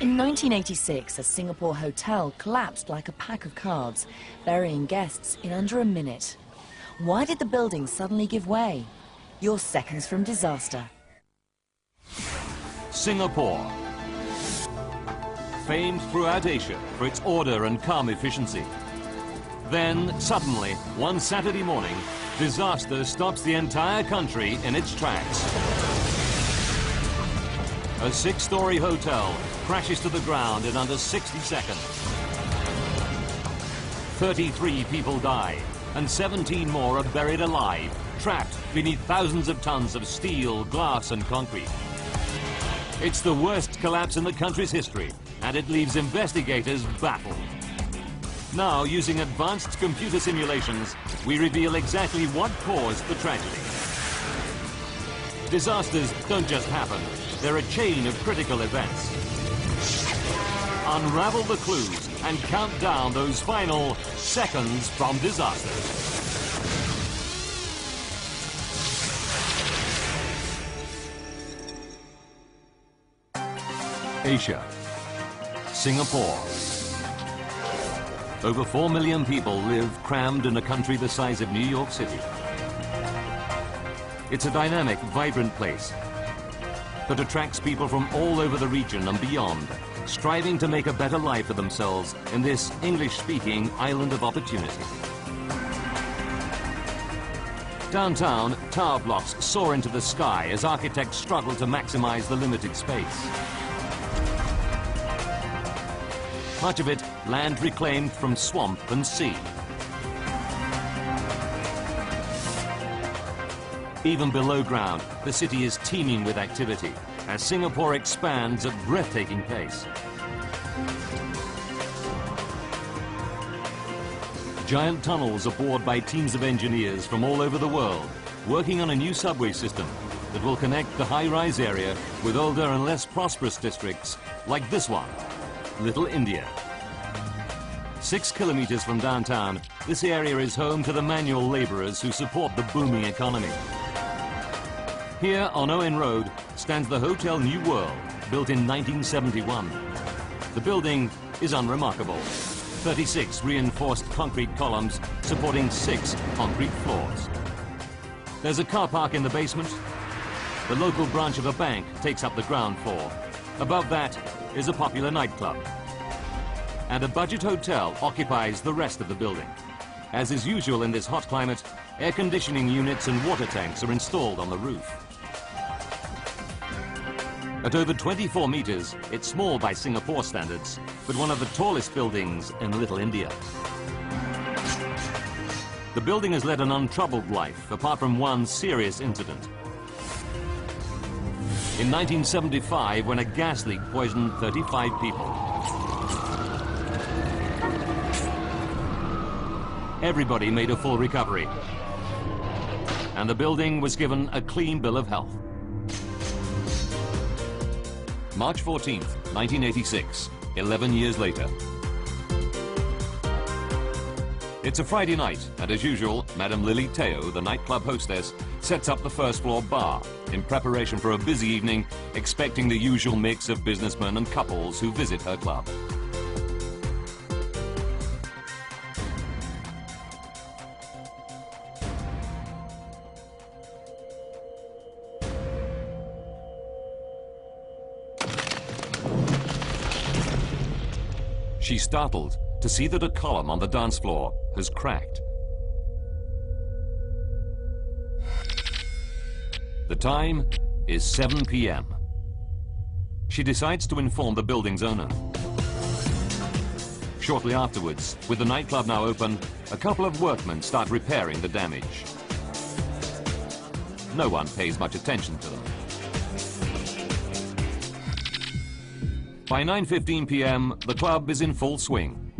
In 1986, a Singapore hotel collapsed like a pack of cards, burying guests in under a minute. Why did the building suddenly give way? You're seconds from disaster. Singapore. Famed throughout Asia for its order and calm efficiency. Then, suddenly, one Saturday morning, disaster stops the entire country in its tracks. A 6-story hotel crashes to the ground in under 60 seconds. 33 people die, and 17 more are buried alive, trapped beneath thousands of tons of steel, glass, and concrete. It's the worst collapse in the country's history, and it leaves investigators baffled. Now, using advanced computer simulations, we reveal exactly what caused the tragedy. Disasters don't just happen. They're a chain of critical events. Unravel the clues and count down those final seconds from disaster. Asia. Singapore. Over 4 million people live crammed in a country the size of New York City. It's a dynamic, vibrant place that attracts people from all over the region and beyond, striving to make a better life for themselves in this English-speaking island of opportunity. Downtown, tower blocks soar into the sky as architects struggle to maximize the limited space. Much of it land reclaimed from swamp and sea. Even below ground, the city is teeming with activity as Singapore expands at breathtaking pace. Giant tunnels are bored by teams of engineers from all over the world, working on a new subway system that will connect the high-rise area with older and less prosperous districts like this one, Little India. 6 kilometers from downtown, this area is home to the manual laborers who support the booming economy. Here on Owen Road stands the Hotel New World, built in 1971. The building is unremarkable. 36 reinforced concrete columns supporting 6 concrete floors. There's a car park in the basement. The local branch of a bank takes up the ground floor. Above that is a popular nightclub. And a budget hotel occupies the rest of the building. As is usual in this hot climate, air conditioning units and water tanks are installed on the roof. At over 24 meters, it's small by Singapore standards, but one of the tallest buildings in Little India. The building has led an untroubled life, apart from one serious incident. In 1975, when a gas leak poisoned 35 people. Everybody made a full recovery, and the building was given a clean bill of health. March 14th, 1986, 11 years later. It's a Friday night, and as usual, Madame Lily Teo, the nightclub hostess, sets up the first-floor bar in preparation for a busy evening, expecting the usual mix of businessmen and couples who visit her club. She's startled to see that a column on the dance floor has cracked. The time is 7 p.m. She decides to inform the building's owner. Shortly afterwards, with the nightclub now open, a couple of workmen start repairing the damage. No one pays much attention to them. By 9:15 p.m., the club is in full swing.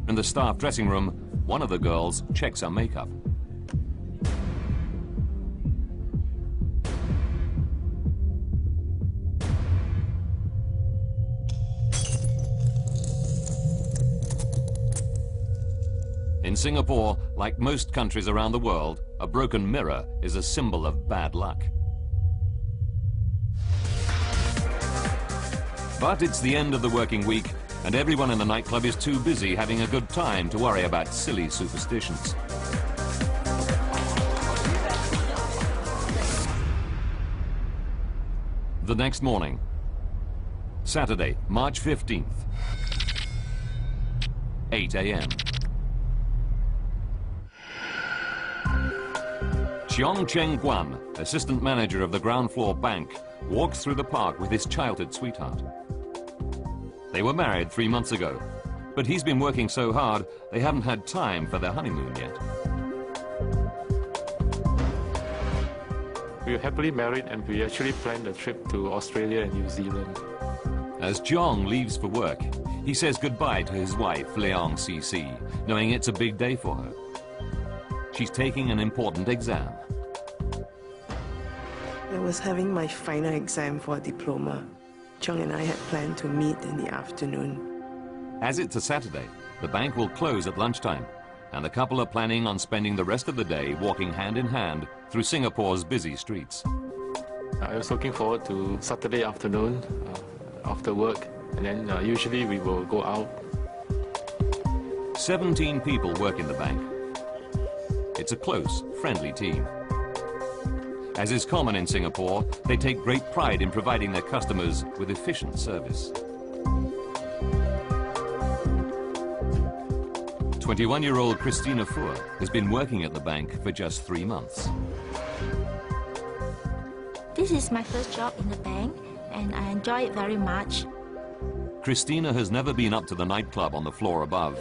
In the staff dressing room, one of the girls checks her makeup. In Singapore, like most countries around the world, a broken mirror is a symbol of bad luck. But it's the end of the working week, and everyone in the nightclub is too busy having a good time to worry about silly superstitions. The next morning, Saturday, March 15th, 8 a.m. Cheong Cheng Guan, assistant manager of the ground floor bank, walks through the park with his childhood sweetheart. They were married 3 months ago, but he's been working so hard they haven't had time for their honeymoon yet. We were happily married and we actually planned a trip to Australia and New Zealand. As Cheong leaves for work, he says goodbye to his wife, Leong CC, knowing it's a big day for her. She's taking an important exam. I was having my final exam for a diploma. Cheong and I had planned to meet in the afternoon. As it's a Saturday, the bank will close at lunchtime, and the couple are planning on spending the rest of the day walking hand in hand through Singapore's busy streets. I was looking forward to Saturday afternoon after work, and then usually we will go out. 17 people work in the bank. It's a close, friendly team. As is common in Singapore, they take great pride in providing their customers with efficient service. 21-year-old Christina Fuhr has been working at the bank for just 3 months. This is my first job in the bank, and I enjoy it very much. Christina has never been up to the nightclub on the floor above,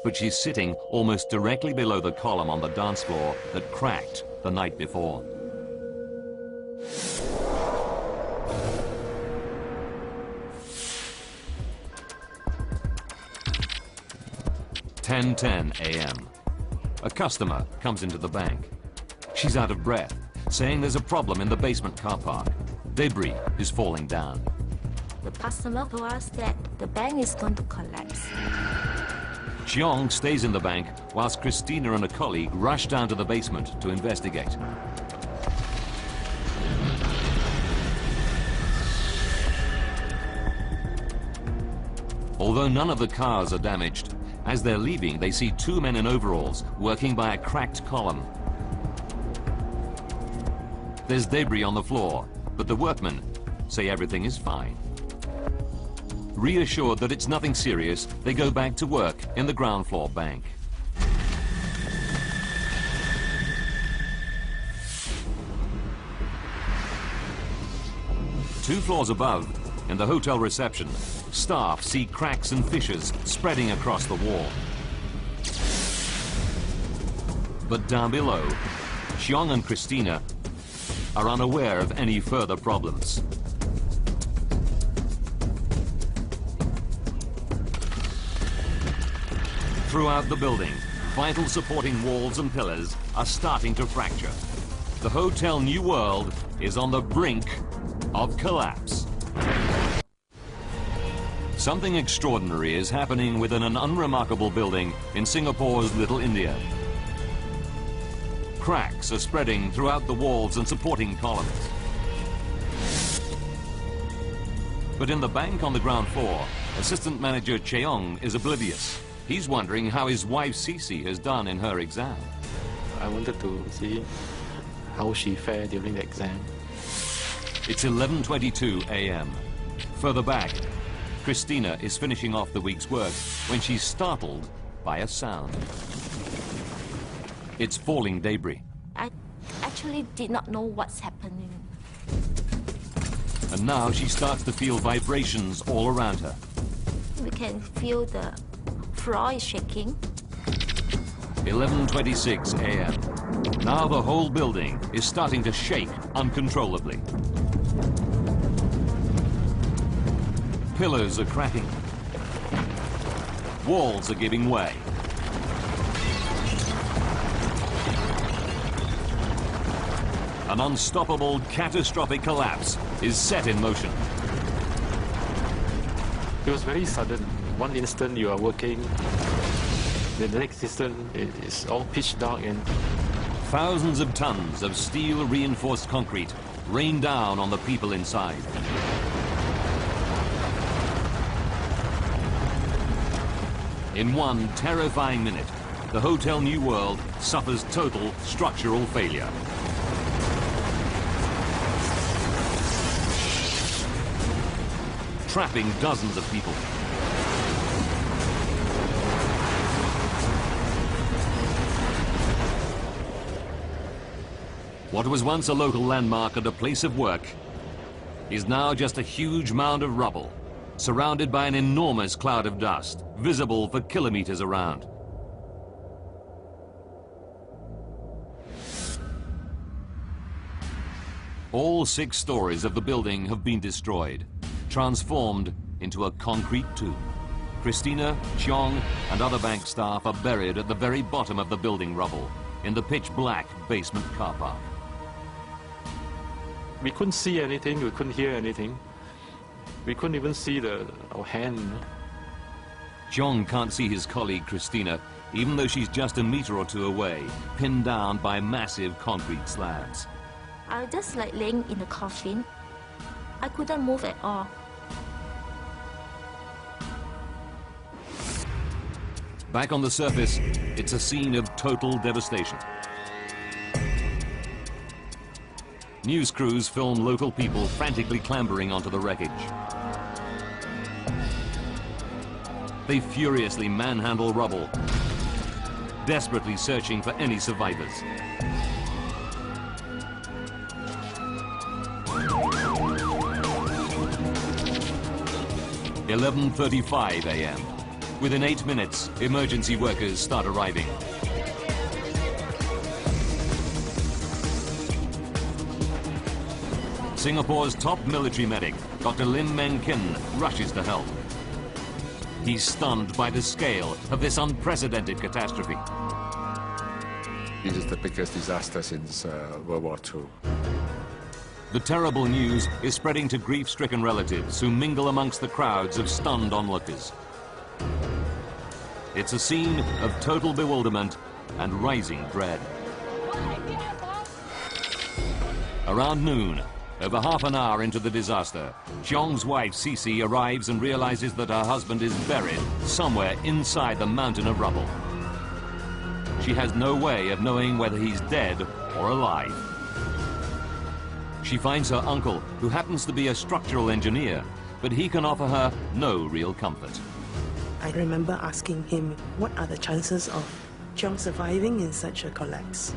but she's sitting almost directly below the column on the dance floor that cracked the night before. 10:10 a.m. A customer comes into the bank. She's out of breath, saying there's a problem in the basement car park. Debris is falling down. The customer told us that the bank is going to collapse. Cheong stays in the bank whilst Christina and a colleague rush down to the basement to investigate. Although none of the cars are damaged, as they're leaving, they see 2 men in overalls working by a cracked column. There's debris on the floor, but the workmen say everything is fine. Reassured that it's nothing serious, they go back to work in the ground floor bank. Two floors above, in the hotel reception, staff see cracks and fissures spreading across the wall. But down below, Cheong and Christina are unaware of any further problems. Throughout the building, vital supporting walls and pillars are starting to fracture. The Hotel New World is on the brink of collapse. Something extraordinary is happening within an unremarkable building in Singapore's Little India. Cracks are spreading throughout the walls and supporting columns. But in the bank on the ground floor, assistant manager Cheong is oblivious. He's wondering how his wife Cici has done in her exam. I wanted to see how she fared during the exam. It's 11:22 a.m. Further back, Christina is finishing off the week's work when she's startled by a sound. It's falling debris. I actually did not know what's happening. And now she starts to feel vibrations all around her. We can feel the floor is shaking. 11:26 a.m. Now the whole building is starting to shake uncontrollably. Pillars are cracking. Walls are giving way. An unstoppable, catastrophic collapse is set in motion. It was very sudden. One instant you are working, the next instant it's all pitch dark and... Thousands of tons of steel-reinforced concrete rain down on the people inside. In one terrifying minute, the Hotel New World suffers total structural failure. Trapping dozens of people. What was once a local landmark and a place of work is now just a huge mound of rubble, surrounded by an enormous cloud of dust, visible for kilometers around. All 6 stories of the building have been destroyed, transformed into a concrete tomb. Christina, Cheong, and other bank staff are buried at the very bottom of the building rubble, in the pitch-black basement car park. We couldn't see anything, we couldn't hear anything. We couldn't even see our hand. Cheong can't see his colleague Christina, even though she's just a meter or two away, pinned down by massive concrete slabs. I was just like laying in the coffin. I couldn't move at all. Back on the surface, it's a scene of total devastation. News crews film local people frantically clambering onto the wreckage. They furiously manhandle rubble, desperately searching for any survivors. At 11:35 a.m. Within 8 minutes, emergency workers start arriving. Singapore's top military medic, Dr. Lim Meng Kin, rushes to help. He's stunned by the scale of this unprecedented catastrophe. This is the biggest disaster since World War II. The terrible news is spreading to grief-stricken relatives who mingle amongst the crowds of stunned onlookers. It's a scene of total bewilderment and rising dread. Around noon, over half an hour into the disaster, Cheong's wife, Cece, arrives and realizes that her husband is buried somewhere inside the mountain of rubble. She has no way of knowing whether he's dead or alive. She finds her uncle, who happens to be a structural engineer, but he can offer her no real comfort. I remember asking him, what are the chances of Cheong surviving in such a collapse?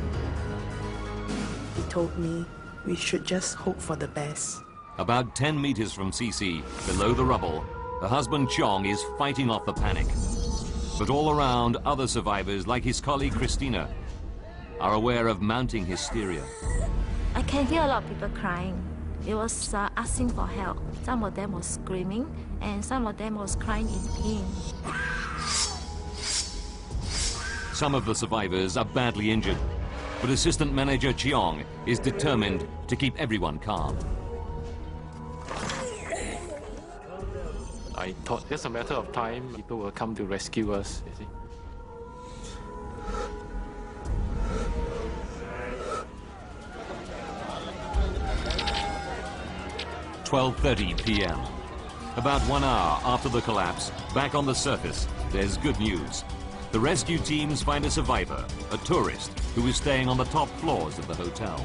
He told me we should just hope for the best. About 10 meters from Cece, below the rubble, her husband Cheong is fighting off the panic. But all around, other survivors, like his colleague Christina, are aware of mounting hysteria. I can hear a lot of people crying. It was asking for help. Some of them was screaming, and some of them was crying in pain. Some of the survivors are badly injured, but Assistant Manager Cheong is determined to keep everyone calm. I thought it's a matter of time, people will come to rescue us, you see. "12:30 p.m. About 1 hour after the collapse, back on the surface, there's good news. The rescue teams find a survivor, a tourist, who is staying on the top floors of the hotel.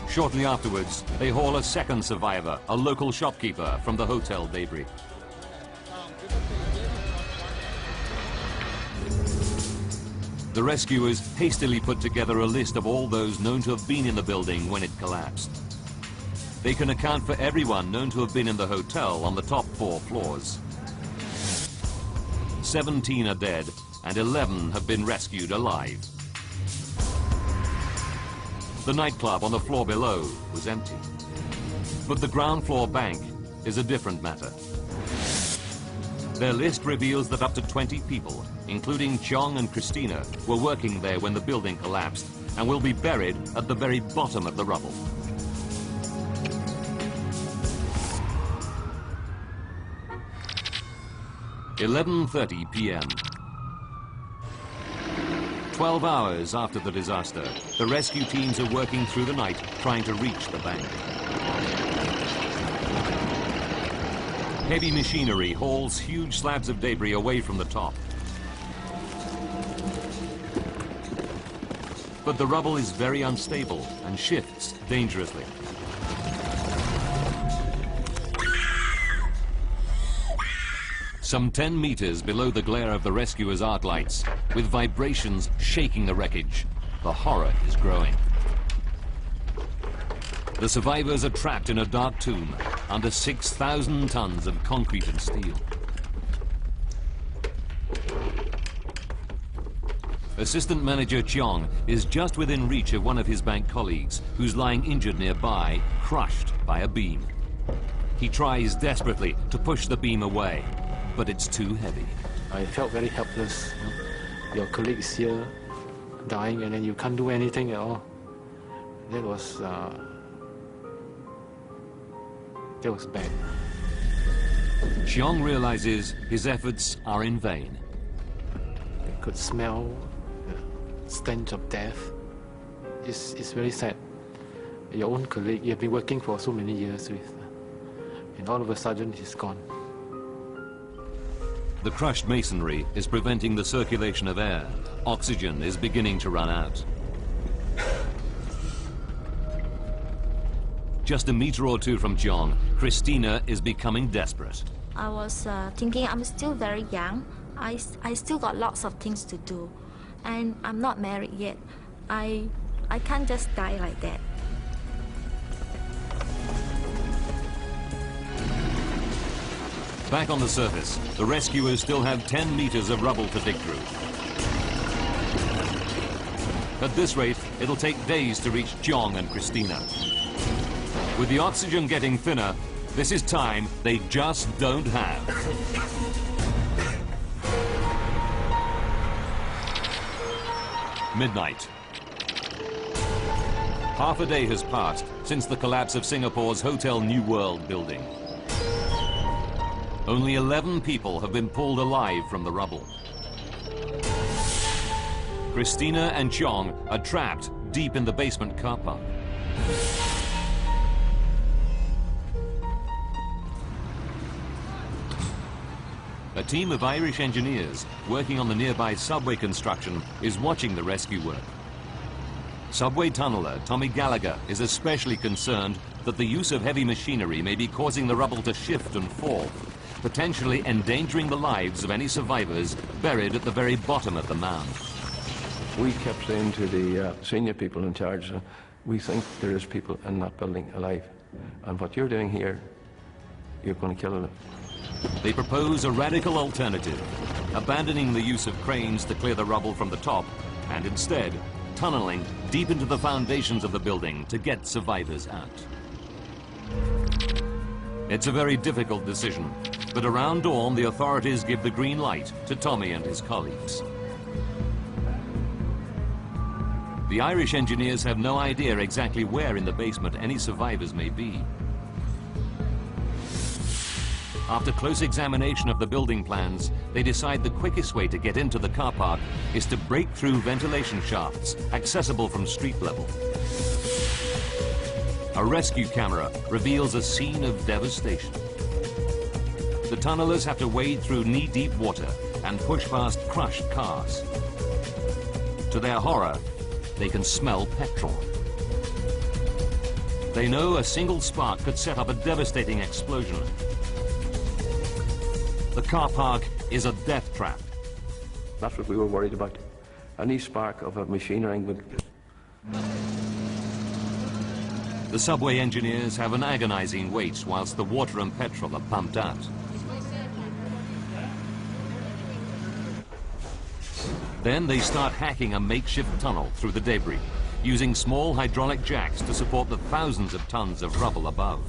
Shortly afterwards, they haul a second survivor, a local shopkeeper, from the hotel debris. The rescuers hastily put together a list of all those known to have been in the building when it collapsed. They can account for everyone known to have been in the hotel on the top 4 floors. 17 are dead, and 11 have been rescued alive. The nightclub on the floor below was empty. But the ground floor bank is a different matter. Their list reveals that up to 20 people, including Cheong and Christina, were working there when the building collapsed and will be buried at the very bottom of the rubble. "11:30 p.m. 12 hours after the disaster, the rescue teams are working through the night trying to reach the bank. Heavy machinery hauls huge slabs of debris away from the top. But the rubble is very unstable and shifts dangerously. Some 10 meters below the glare of the rescuers' arc lights, with vibrations shaking the wreckage, the horror is growing. The survivors are trapped in a dark tomb under 6,000 tons of concrete and steel. Assistant Manager Cheong is just within reach of one of his bank colleagues, who's lying injured nearby, crushed by a beam. He tries desperately to push the beam away, but it's too heavy. I felt very helpless. Your colleague is here, dying, and then you can't do anything at all. That was bad. Cheong realizes his efforts are in vain. I could smell the stench of death. It's very sad. Your own colleague you have been working for so many years with, and all of a sudden he's gone. The crushed masonry is preventing the circulation of air. Oxygen is beginning to run out. Just a meter or two from Cheong, Christina is becoming desperate. I was thinking I'm still very young. I still got lots of things to do. And I'm not married yet. I can't just die like that. Back on the surface, the rescuers still have 10 meters of rubble to dig through. At this rate, it'll take days to reach Cheong and Christina. With the oxygen getting thinner, this is time they just don't have. Midnight. Half a day has passed since the collapse of Singapore's Hotel New World building. Only 11 people have been pulled alive from the rubble. Christina and Cheong are trapped deep in the basement car park. A team of Irish engineers working on the nearby subway construction is watching the rescue work. Subway tunneler Tommy Gallagher is especially concerned that the use of heavy machinery may be causing the rubble to shift and fall, potentially endangering the lives of any survivors buried at the very bottom of the mound. We kept saying to the senior people in charge, we think there is people in that building alive. And what you're doing here, you're going to kill them. They propose a radical alternative, abandoning the use of cranes to clear the rubble from the top, and instead tunneling deep into the foundations of the building to get survivors out. It's a very difficult decision, but around dawn the authorities give the green light to Tommy and his colleagues. The Irish engineers have no idea exactly where in the basement any survivors may be. After close examination of the building plans, they decide the quickest way to get into the car park is to break through ventilation shafts accessible from street level. A rescue camera reveals a scene of devastation. The tunnelers have to wade through knee-deep water and push past crushed cars. To their horror, they can smell petrol. They know a single spark could set up a devastating explosion. The car park is a death trap. That's what we were worried about. Any spark of a machinery would... The subway engineers have an agonizing wait whilst the water and petrol are pumped out. Then they start hacking a makeshift tunnel through the debris, using small hydraulic jacks to support the thousands of tons of rubble above.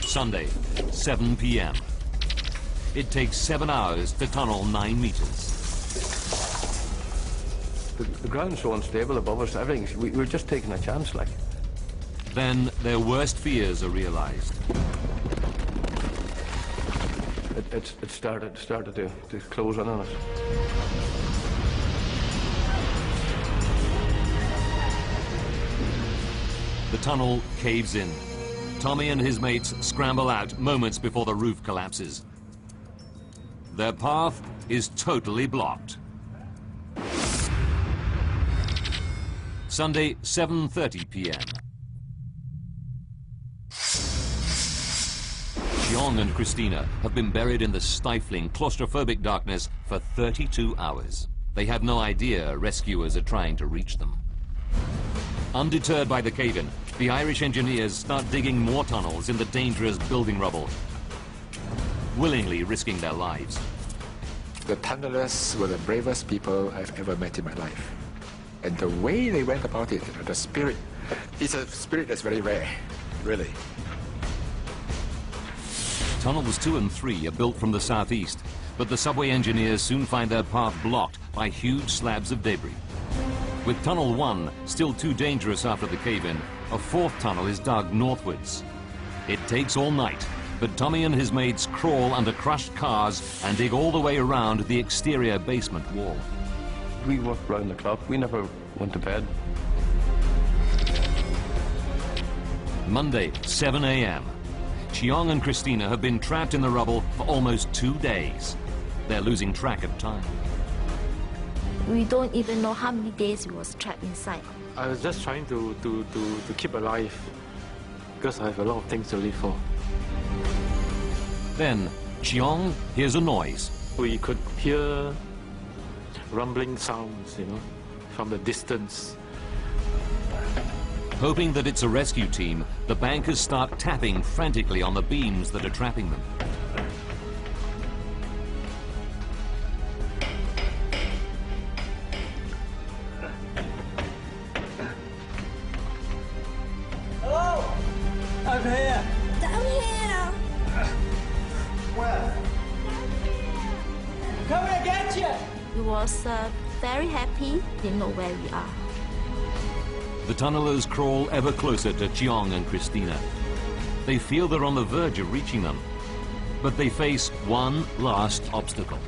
Sunday, 7 p.m. It takes 7 hours to tunnel 9 meters. The ground's so unstable above us, everything. We're just taking a chance, like. Then their worst fears are realized. It started to close in on us. The tunnel caves in. Tommy and his mates scramble out moments before the roof collapses. Their path is totally blocked. Sunday, 7:30 p.m. Chiong and Christina have been buried in the stifling, claustrophobic darkness for 32 hours. They have no idea rescuers are trying to reach them. Undeterred by the cave-in, the Irish engineers start digging more tunnels in the dangerous building rubble, willingly risking their lives. The tunnelers were the bravest people I've ever met in my life. And the way they went about it, the spirit, it's a spirit that's very rare, really. Tunnels 2 and 3 are built from the southeast, but the subway engineers soon find their path blocked by huge slabs of debris. With Tunnel 1 still too dangerous after the cave-in, a fourth tunnel is dug northwards. It takes all night, but Tommy and his mates crawl under crushed cars and dig all the way around the exterior basement wall. We worked round the clock. We never went to bed. Monday, 7 a.m. Chiong and Christina have been trapped in the rubble for almost 2 days. They're losing track of time. We don't even know how many days we was trapped inside. I was just trying to keep alive because I have a lot of things to live for. Then, Chiong hears a noise. We could hear rumbling sounds, from the distance. Hoping that it's a rescue team, the bankers start tapping frantically on the beams that are trapping them. Hello! I'm here! Down here! Where? Coming to get you! We was very happy, didn't know where we are. The tunnelers crawl ever closer to Chiong and Christina. They feel they're on the verge of reaching them, but they face one last obstacle.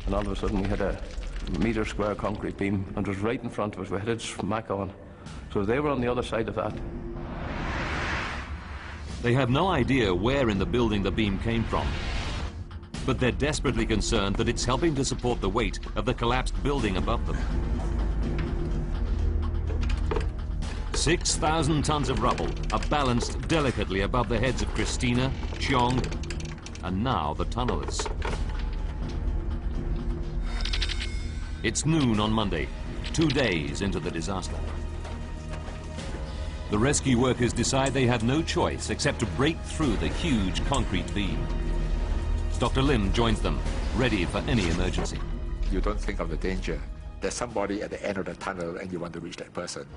And all of a sudden we had a metre square concrete beam and it was right in front of us. We headed smack on. So they were on the other side of that. They have no idea where in the building the beam came from, but they're desperately concerned that it's helping to support the weight of the collapsed building above them. 6,000 tons of rubble are balanced delicately above the heads of Christina, Chiong, and now the tunnelers. It's noon on Monday, 2 days into the disaster. The rescue workers decide they have no choice except to break through the huge concrete beam. Dr. Lim joins them, ready for any emergency. You don't think of the danger. There's somebody at the end of the tunnel and you want to reach that person.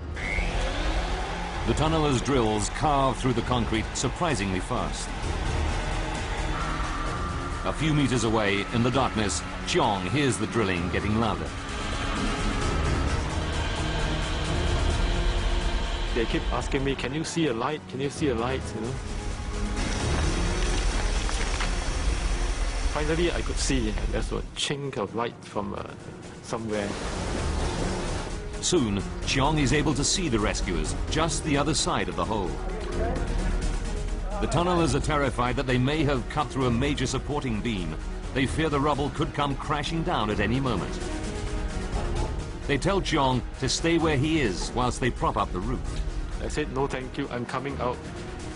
The tunnelers' drills carve through the concrete surprisingly fast. A few meters away, in the darkness, Chiong hears the drilling getting louder. They keep asking me, can you see a light? Can you see a light? Finally, I could see. There's a chink of light from somewhere. Soon, Chiong is able to see the rescuers just the other side of the hole. The tunnelers are terrified that they may have cut through a major supporting beam. They fear the rubble could come crashing down at any moment. They tell Chiong to stay where he is whilst they prop up the roof. I said, no thank you, I'm coming out.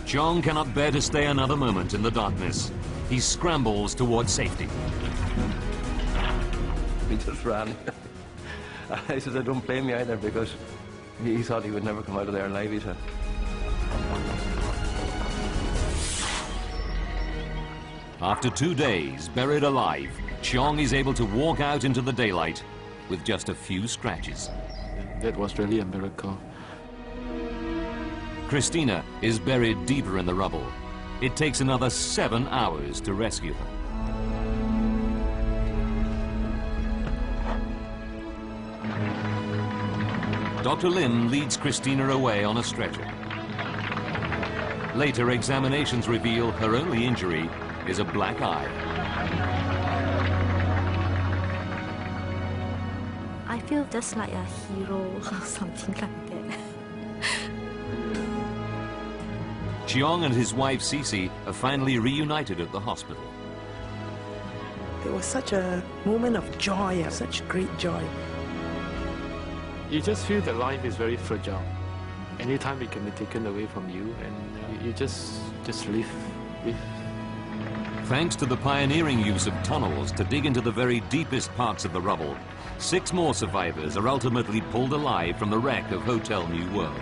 Chiong cannot bear to stay another moment in the darkness. He scrambles towards safety. He just ran. I said, I don't blame you either, because he thought he would never come out of there alive, he said. After 2 days, buried alive, Chiong is able to walk out into the daylight with just a few scratches. That was really a miracle. Christina is buried deeper in the rubble. It takes another 7 hours to rescue her. Dr. Lim leads Christina away on a stretcher. Later examinations reveal her only injury is a black eye. I feel just like a hero or something like that. Chiong and his wife Cece are finally reunited at the hospital. It was such a moment of joy, such great joy. You just feel that life is very fragile. Anytime it can be taken away from you, and you just live. Thanks to the pioneering use of tunnels to dig into the very deepest parts of the rubble, 6 more survivors are ultimately pulled alive from the wreck of Hotel New World.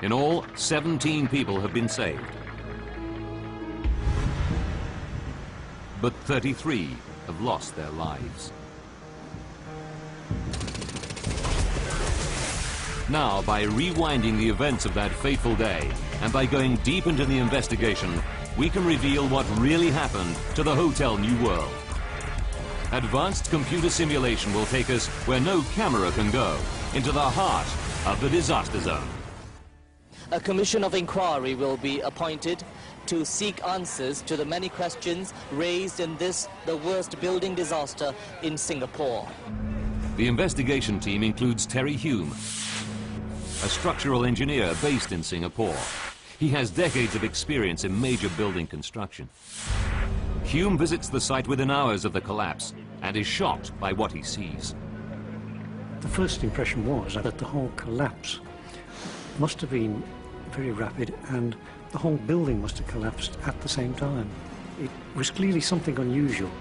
In all, 17 people have been saved. But 33 have lost their lives. Now, by rewinding the events of that fateful day, and by going deep into the investigation, we can reveal what really happened to the Hotel New World. Advanced computer simulation will take us where no camera can go, into the heart of the disaster zone. A commission of inquiry will be appointed to seek answers to the many questions raised in this, the worst building disaster in Singapore. The investigation team includes Terry Hume, a structural engineer based in Singapore. He has decades of experience in major building construction. Hume visits the site within hours of the collapse and is shocked by what he sees. The first impression was that the whole collapse must have been very rapid, and the whole building must have collapsed at the same time. It was clearly something unusual.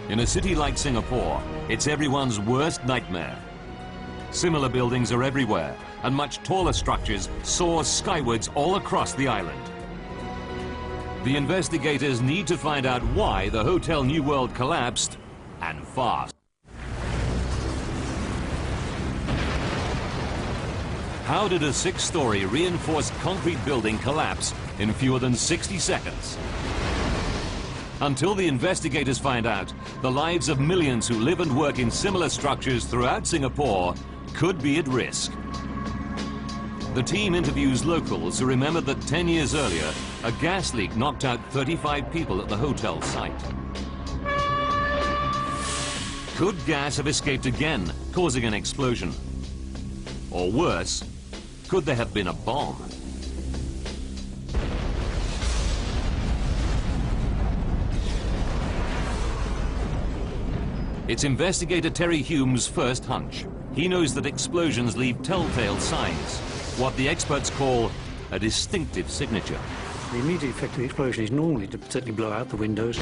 In a city like Singapore, it's everyone's worst nightmare. Similar buildings are everywhere, and much taller structures soar skywards all across the island. The investigators need to find out why the Hotel New World collapsed, and fast. How did a 6-story reinforced concrete building collapse in fewer than 60 seconds? Until the investigators find out, the lives of millions who live and work in similar structures throughout Singapore could be at risk. The team interviews locals who remember that 10 years earlier, a gas leak knocked out 35 people at the hotel site. Could gas have escaped again, causing an explosion? Or worse, could there have been a bomb? It's investigator Terry Hume's first hunch. He knows that explosions leave telltale signs, what the experts call a distinctive signature. The immediate effect of the explosion is normally to certainly blow out the windows,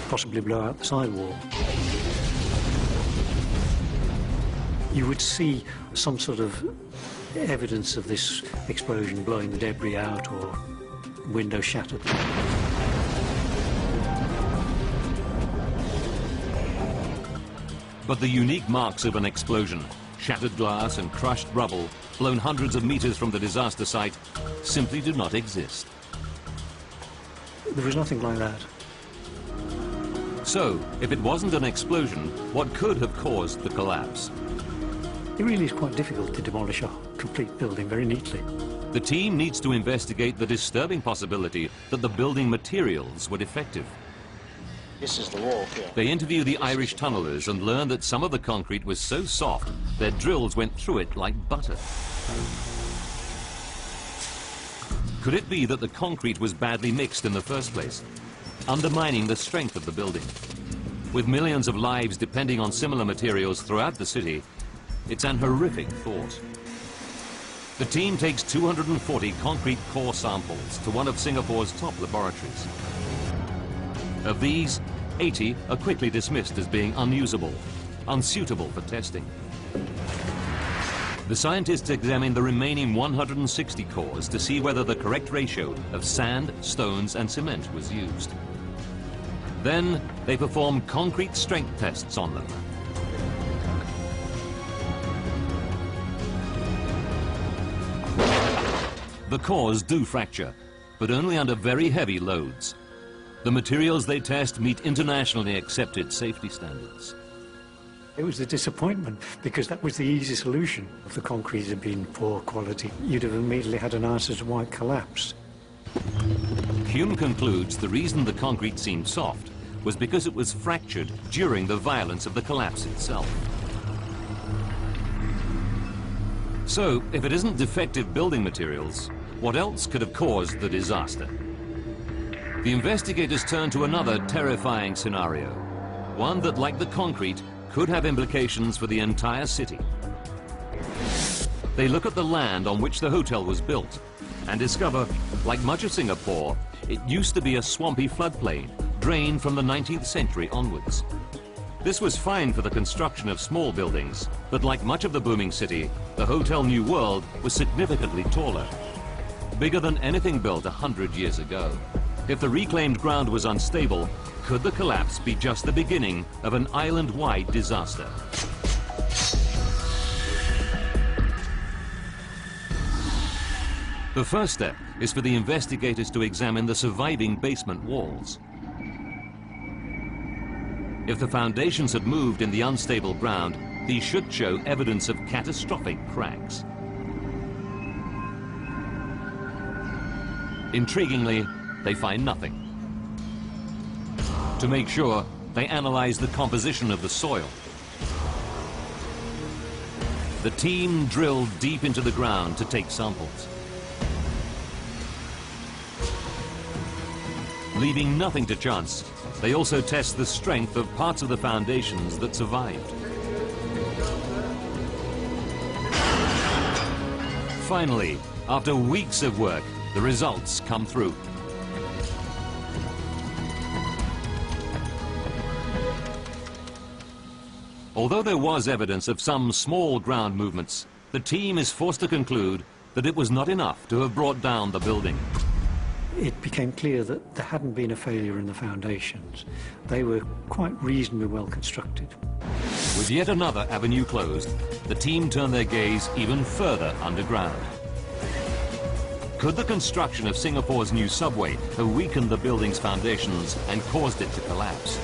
possibly blow out the sidewall. You would see some sort of evidence of this explosion blowing the debris out or window shattered. But the unique marks of an explosion, shattered glass and crushed rubble, blown hundreds of meters from the disaster site, simply do not exist. There was nothing like that. So, if it wasn't an explosion, what could have caused the collapse? It really is quite difficult to demolish a complete building very neatly. The team needs to investigate the disturbing possibility that the building materials were defective. This is the wall here. They interview the Irish tunnellers and learn that some of the concrete was so soft, their drills went through it like butter. Could it be that the concrete was badly mixed in the first place, undermining the strength of the building? With millions of lives depending on similar materials throughout the city, it's an horrific thought. The team takes 240 concrete core samples to one of Singapore's top laboratories. Of these, 80 are quickly dismissed as being unusable, unsuitable for testing. The scientists examine the remaining 160 cores to see whether the correct ratio of sand, stones, and cement was used. Then they perform concrete strength tests on them. The cores do fracture, but only under very heavy loads. The materials they test meet internationally accepted safety standards. It was a disappointment because that was the easy solution. If the concrete had been poor quality, you'd have immediately had an answer to why it collapsed. Hume concludes the reason the concrete seemed soft was because it was fractured during the violence of the collapse itself. So, if it isn't defective building materials, what else could have caused the disaster? The investigators turn to another terrifying scenario, one that, like the concrete, could have implications for the entire city. They look at the land on which the hotel was built and discover, like much of Singapore, it used to be a swampy floodplain drained from the 19th century onwards. This was fine for the construction of small buildings, but like much of the booming city, the Hotel New World was significantly taller, bigger than anything built 100 years ago. If the reclaimed ground was unstable, could the collapse be just the beginning of an island-wide disaster? The first step is for the investigators to examine the surviving basement walls. If the foundations had moved in the unstable ground, these should show evidence of catastrophic cracks. Intriguingly, they find nothing. To make sure, they analyze the composition of the soil. The team drilled deep into the ground to take samples. Leaving nothing to chance, they also test the strength of parts of the foundations that survived. Finally, after weeks of work, the results come through. Although there was evidence of some small ground movements, the team is forced to conclude that it was not enough to have brought down the building. It became clear that there hadn't been a failure in the foundations. They were quite reasonably well constructed. With yet another avenue closed, the team turned their gaze even further underground. Could the construction of Singapore's new subway have weakened the building's foundations and caused it to collapse?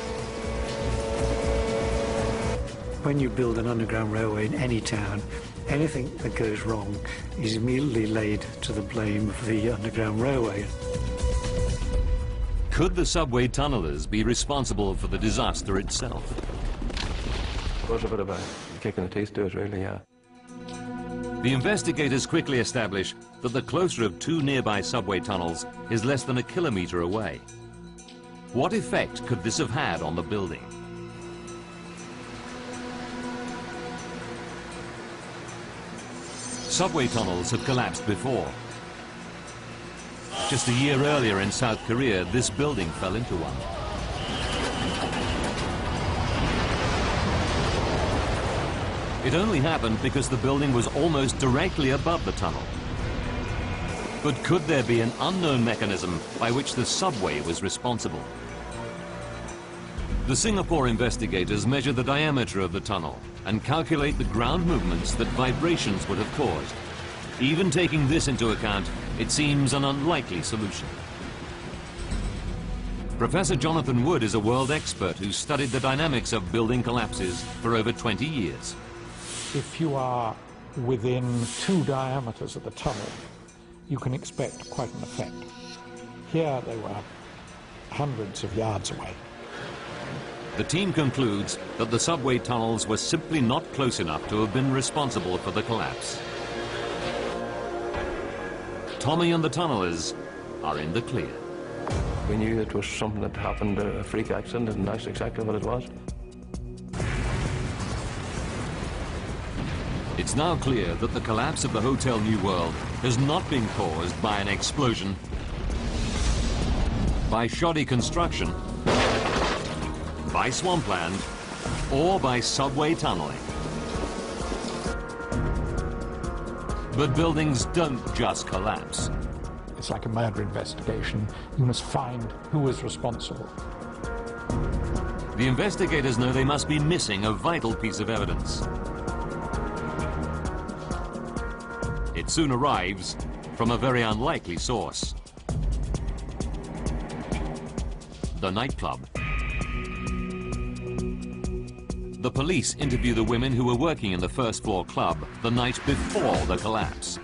When you build an underground railway in any town, anything that goes wrong is immediately laid to the blame of the underground railway. Could the subway tunnellers be responsible for the disaster itself? It was a bit of a kick in the teeth to us, really, yeah. The investigators quickly establish that the closer of two nearby subway tunnels is less than a kilometre away. What effect could this have had on the building? Subway tunnels have collapsed before. Just a year earlier in South Korea, this building fell into one. It only happened because the building was almost directly above the tunnel. But could there be an unknown mechanism by which the subway was responsible? The Singapore investigators measure the diameter of the tunnel and calculate the ground movements that vibrations would have caused. Even taking this into account, it seems an unlikely solution. Professor Jonathan Wood is a world expert who studied the dynamics of building collapses for over 20 years. If you are within 2 diameters of the tunnel, you can expect quite an effect. Here they were hundreds of yards away. The team concludes that the subway tunnels were simply not close enough to have been responsible for the collapse. Tommy and the tunnellers are in the clear. We knew it was something that happened, a freak accident, and that's exactly what it was. It's now clear that the collapse of the Hotel New World has not been caused by an explosion, by shoddy construction, by swampland, or by subway tunneling. But buildings don't just collapse. It's like a murder investigation. You must find who is responsible. The investigators know they must be missing a vital piece of evidence. It soon arrives from a very unlikely source. The nightclub. The police interview the women who were working in the first floor club the night before the collapse.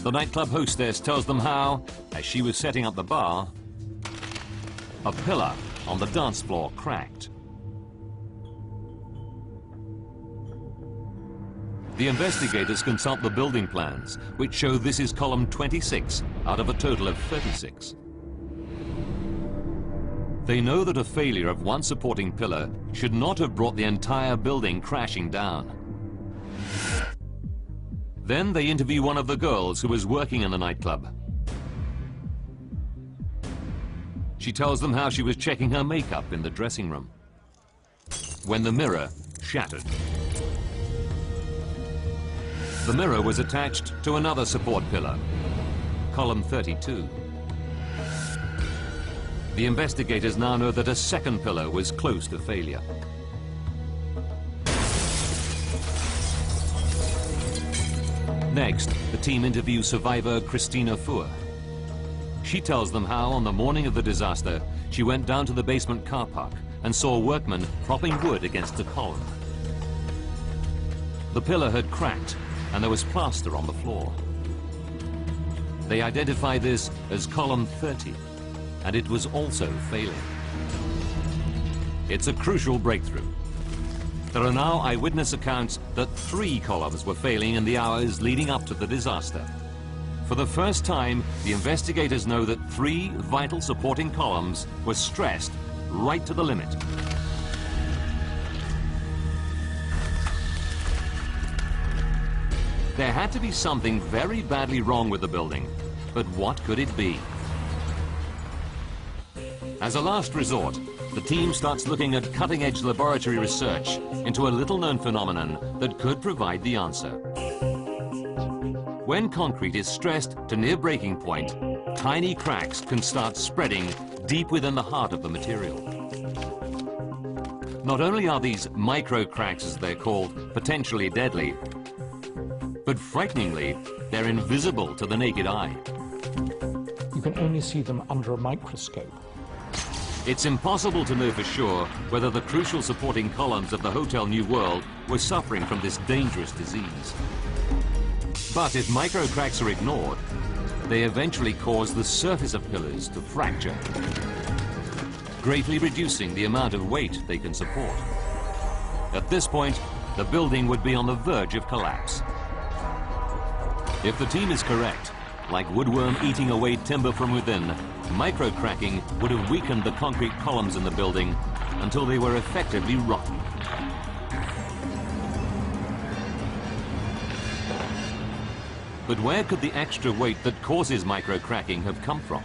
The nightclub hostess tells them how, as she was setting up the bar, a pillar on the dance floor cracked. The investigators consult the building plans, which show this is column 26 out of a total of 36. They know that a failure of one supporting pillar should not have brought the entire building crashing down. Then they interview one of the girls who was working in the nightclub. She tells them how she was checking her makeup in the dressing room when the mirror shattered. The mirror was attached to another support pillar, column 32. The investigators now know that a second pillar was close to failure. Next, the team interviews survivor Christina Fuhr. She tells them how, on the morning of the disaster, she went down to the basement car park and saw workmen propping wood against a column. The pillar had cracked and there was plaster on the floor. They identify this as column 30, and it was also failing. It's a crucial breakthrough. There are now eyewitness accounts that 3 columns were failing in the hours leading up to the disaster. For the first time, the investigators know that 3 vital supporting columns were stressed right to the limit. There had to be something very badly wrong with the building, but what could it be? As a last resort, the team starts looking at cutting-edge laboratory research into a little-known phenomenon that could provide the answer. When concrete is stressed to near breaking point, tiny cracks can start spreading deep within the heart of the material. Not only are these micro cracks, as they're called, potentially deadly, but frighteningly, they're invisible to the naked eye. You can only see them under a microscope. It's impossible to know for sure whether the crucial supporting columns of the Hotel New World were suffering from this dangerous disease. But if microcracks are ignored, they eventually cause the surface of pillars to fracture, greatly reducing the amount of weight they can support. At this point, the building would be on the verge of collapse. If the team is correct, like woodworm eating away timber from within, microcracking would have weakened the concrete columns in the building until they were effectively rotten. But where could the extra weight that causes microcracking have come from?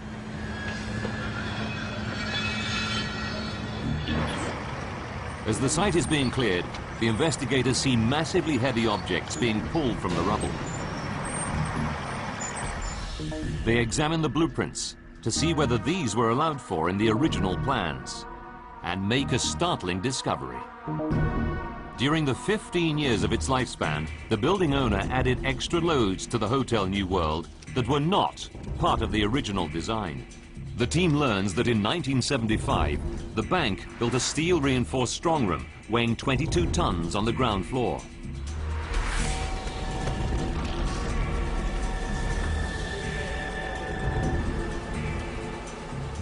As the site is being cleared, the investigators see massively heavy objects being pulled from the rubble. They examine the blueprints to see whether these were allowed for in the original plans and make a startling discovery. During the 15 years of its lifespan, the building owner added extra loads to the Hotel New World that were not part of the original design. The team learns that in 1975, the bank built a steel-reinforced strongroom weighing 22 tons on the ground floor.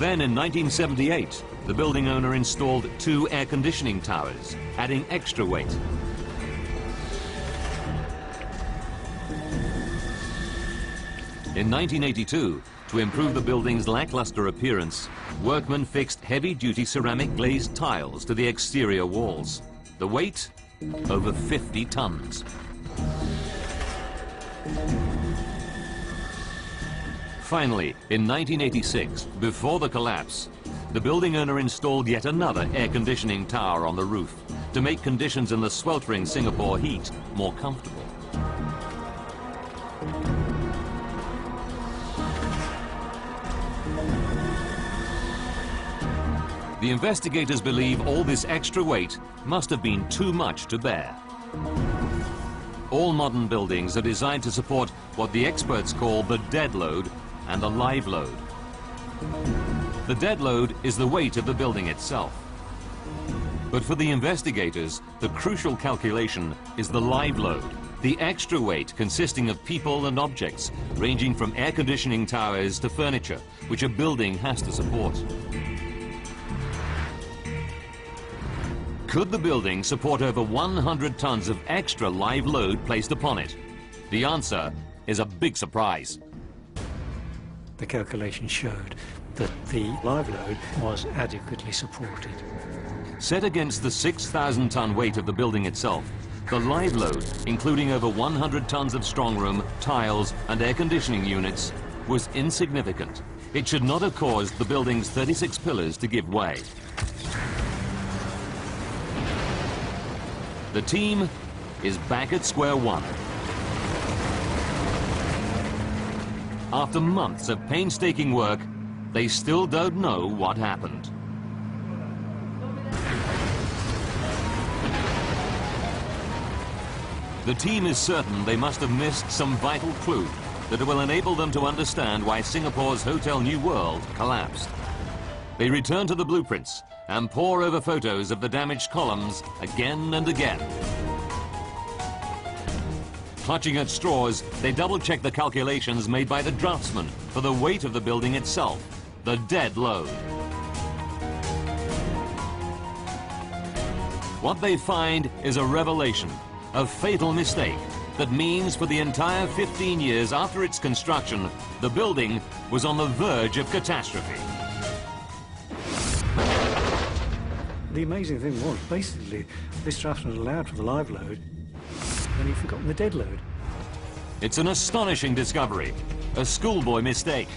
Then in 1978, the building owner installed 2 air conditioning towers, adding extra weight. In 1982, to improve the building's lackluster appearance, workmen fixed heavy-duty ceramic glazed tiles to the exterior walls. The weight? Over 50 tons. Finally, in 1986, before the collapse, the building owner installed yet another air conditioning tower on the roof to make conditions in the sweltering Singapore heat more comfortable. The investigators believe all this extra weight must have been too much to bear. All modern buildings are designed to support what the experts call the dead load and the live load. The dead load is the weight of the building itself. But for the investigators, the crucial calculation is the live load, the extra weight consisting of people and objects, ranging from air conditioning towers to furniture, which a building has to support. Could the building support over 100 tons of extra live load placed upon it? The answer is a big surprise. The calculation showed that the live load was adequately supported. Set against the 6,000-ton weight of the building itself, the live load, including over 100 tons of strongroom, tiles, and air conditioning units, was insignificant. It should not have caused the building's 36 pillars to give way. The team is back at square one. After months of painstaking work, they still don't know what happened. The team is certain they must have missed some vital clue that will enable them to understand why Singapore's Hotel New World collapsed. They return to the blueprints and pore over photos of the damaged columns again and again. Clutching at straws, they double-check the calculations made by the draftsman for the weight of the building itself, the dead load. What they find is a revelation, a fatal mistake that means for the entire 15 years after its construction, the building was on the verge of catastrophe. The amazing thing was, basically, this draftsman allowed for the live load, and he'd forgotten the dead load. It's an astonishing discovery, a schoolboy mistake.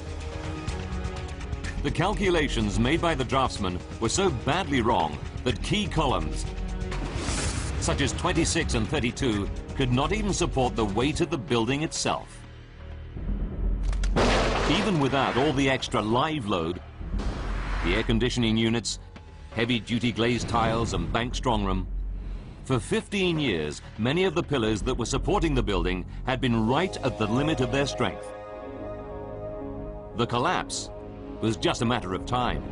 The calculations made by the draftsman were so badly wrong that key columns, such as 26 and 32, could not even support the weight of the building itself. Even without all the extra live load, the air conditioning units, heavy-duty glazed tiles and bank strongroom, for 15 years, many of the pillars that were supporting the building had been right at the limit of their strength. The collapse was just a matter of time.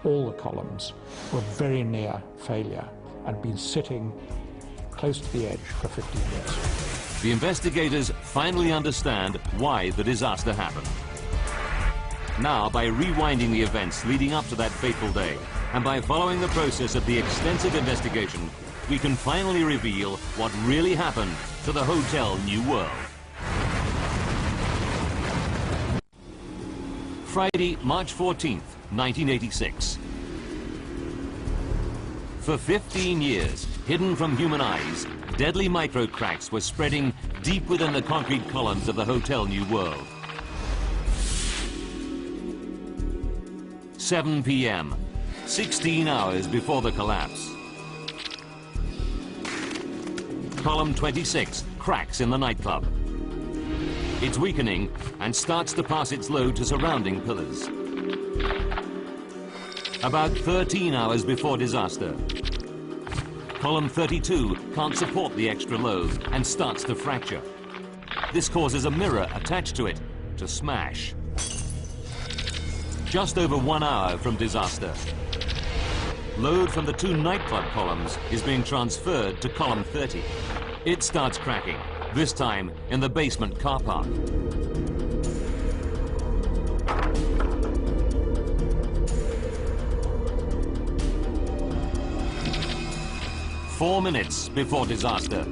All the columns were very near failure and been sitting close to the edge for 15 years. The investigators finally understand why the disaster happened. Now, by rewinding the events leading up to that fateful day, and by following the process of the extensive investigation, we can finally reveal what really happened to the Hotel New World. Friday, March 14th, 1986. For 15 years, hidden from human eyes, deadly microcracks were spreading deep within the concrete columns of the Hotel New World. 7 p.m., 16 hours before the collapse. Column 26 cracks in the nightclub. It's weakening and starts to pass its load to surrounding pillars. About 13 hours before disaster, column 32 can't support the extra load and starts to fracture. This causes a mirror attached to it to smash. Just over 1 hour from disaster, load from the two nightclub columns is being transferred to column 30. It starts cracking, this time in the basement car park. Four minutes before disaster.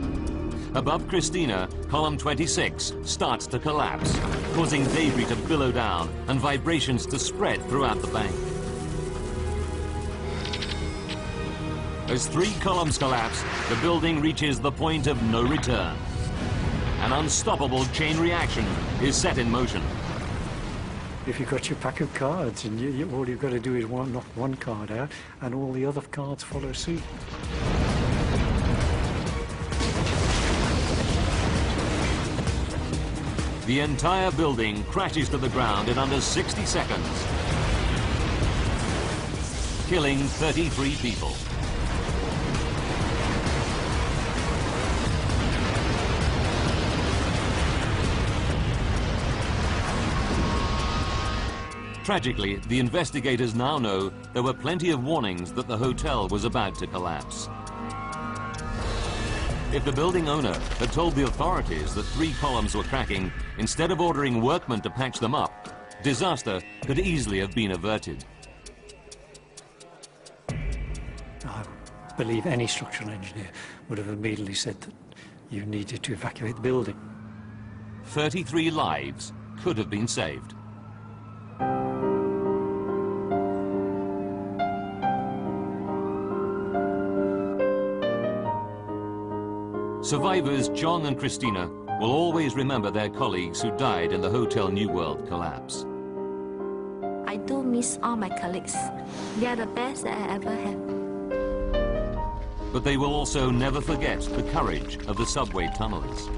Above Christina, column 26 starts to collapse, causing debris to billow down and vibrations to spread throughout the bank. As three columns collapse, the building reaches the point of no return. An unstoppable chain reaction is set in motion. If you've got your pack of cards and all you've got to do is knock one card out and all the other cards follow suit. The entire building crashes to the ground in under 60 seconds, killing 33 people. Tragically, the investigators now know there were plenty of warnings that the hotel was about to collapse. If the building owner had told the authorities that three columns were cracking, instead of ordering workmen to patch them up, disaster could easily have been averted. I believe any structural engineer would have immediately said that you needed to evacuate the building. 33 lives could have been saved. Survivors John and Christina will always remember their colleagues who died in the Hotel New World collapse. I do miss all my colleagues. They are the best that I ever had. But they will also never forget the courage of the subway tunnelers.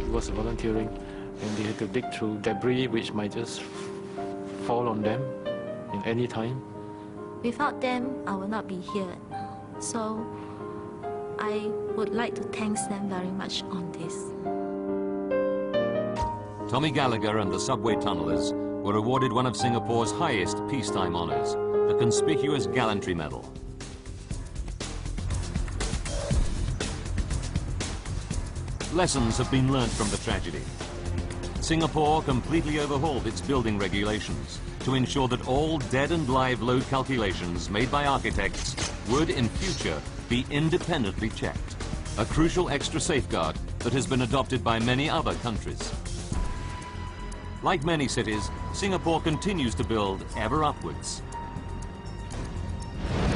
It was volunteering, and they had to dig through debris which might just fall on them in any time. Without them, I would not be here. So I would like to thank them very much on this. Tommy Gallagher and the subway tunnelers were awarded one of Singapore's highest peacetime honours, the Conspicuous Gallantry Medal. Lessons have been learnt from the tragedy. Singapore completely overhauled its building regulations to ensure that all dead and live load calculations made by architects would in future be independently checked, a crucial extra safeguard that has been adopted by many other countries. Like many cities, Singapore continues to build ever upwards.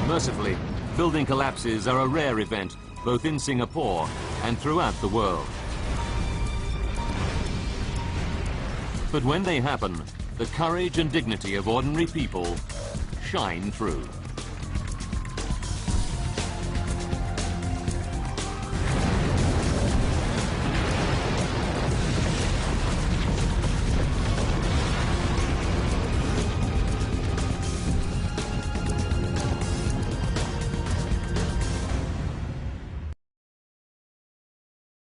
Mercifully, building collapses are a rare event both in Singapore and throughout the world. But when they happen, the courage and dignity of ordinary people shine through.